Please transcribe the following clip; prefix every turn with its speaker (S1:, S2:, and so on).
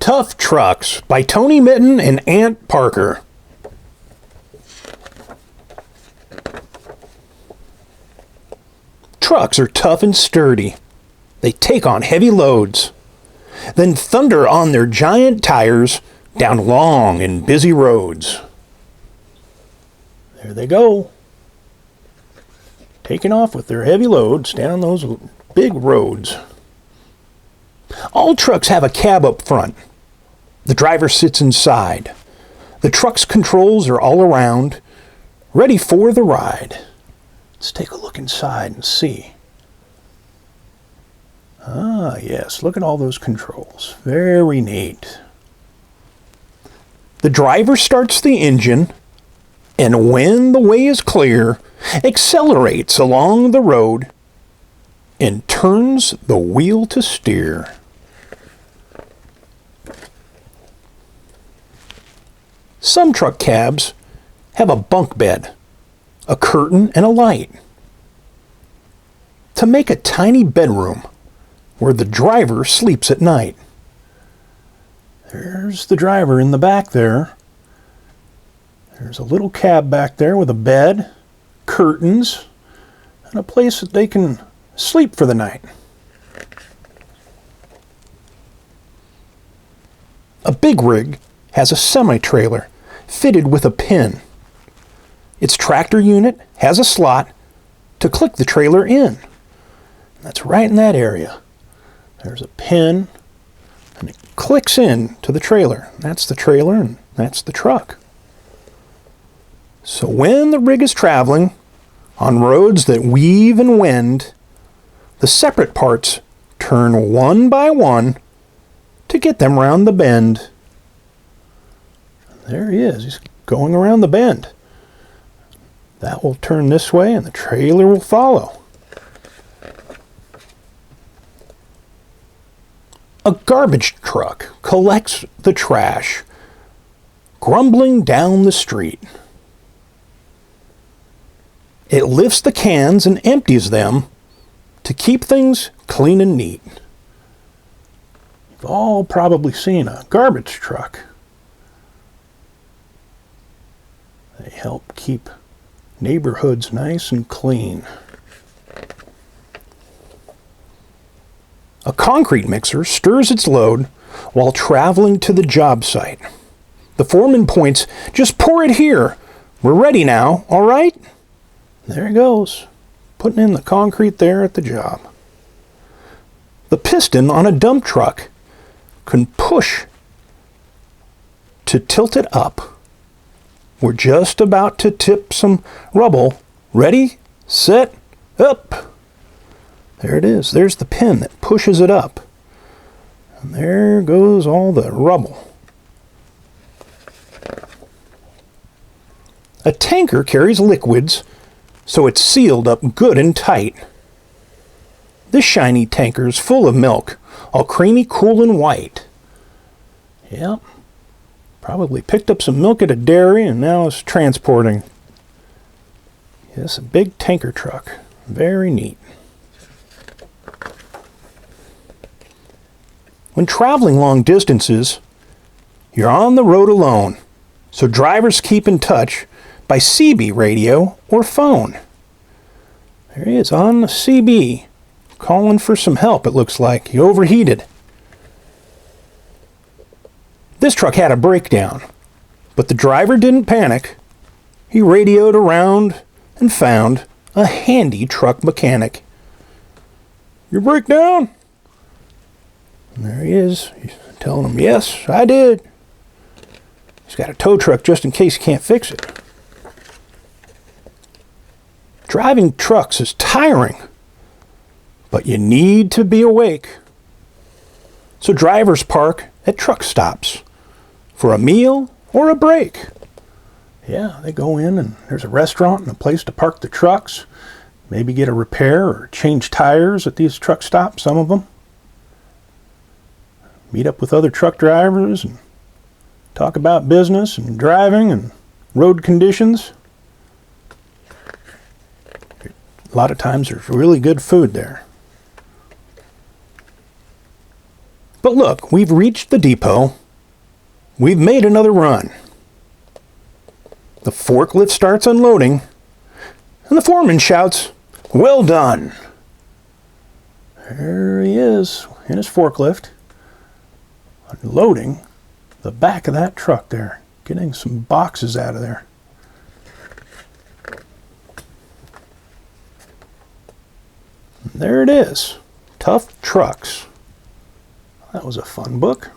S1: Tough Trucks by Tony Mitton and Ant Parker. Trucks are tough and sturdy. They take on heavy loads, then thunder on their giant tires down long and busy roads. There they go, taking off with their heavy loads down those big roads. All trucks have a cab up front. The driver sits inside. The truck's controls are all around, ready for the ride. Let's take a look inside and see. Ah, yes, look at all those controls. Very neat. The driver starts the engine, and when the way is clear, accelerates along the road and turns the wheel to steer. Some truck cabs have a bunk bed, a curtain, and a light to make a tiny bedroom where the driver sleeps at night. There's the driver in the back there. There's a little cab back there with a bed, curtains, and a place that they can sleep for the night. A big rig has a semi-trailer fitted with a pin. Its tractor unit has a slot to click the trailer in. That's right in that area. There's a pin, and it clicks in to the trailer. That's the trailer, and that's the truck. So when the rig is traveling on roads that weave and wend, the separate parts turn one by one to get them round the bend. There he is. He's going around the bend. That will turn this way, and the trailer will follow. A garbage truck collects the trash, grumbling down the street. It lifts the cans and empties them to keep things clean and neat. You've all probably seen a garbage truck. They help keep neighborhoods nice and clean. A concrete mixer stirs its load while traveling to the job site. The foreman points, "Just pour it here. We're ready now, all right?" There he goes, putting in the concrete there at the job. The piston on a dump truck can push to tilt it up. We're just about to tip some rubble. Ready, set, up. There it is. There's the pin that pushes it up. And there goes all the rubble. A tanker carries liquids, so it's sealed up good and tight. This shiny tanker's full of milk, all creamy, cool, and white. Yep. Probably picked up some milk at a dairy and now is transporting. Yes, a big tanker truck. Very neat. When traveling long distances, you're on the road alone, so drivers keep in touch by CB radio or phone. There he is on the CB, calling for some help, it looks like. He overheated. This truck had a breakdown, but the driver didn't panic. He radioed around and found a handy truck mechanic. "Your breakdown?" And there he is. He's telling him, "Yes, I did." He's got a tow truck just in case he can't fix it. Driving trucks is tiring, but you need to be awake. So drivers park at truck stops for a meal or a break. Yeah, they go in and there's a restaurant and a place to park the trucks, maybe get a repair or change tires at these truck stops, some of them. Meet up with other truck drivers and talk about business and driving and road conditions. A lot of times there's really good food there. But look, we've reached the depot. We've made another run. The forklift starts unloading, and the foreman shouts, "Well done!" There he is in his forklift, unloading the back of that truck there, getting some boxes out of there. There it is. Tough Trucks. That was a fun book.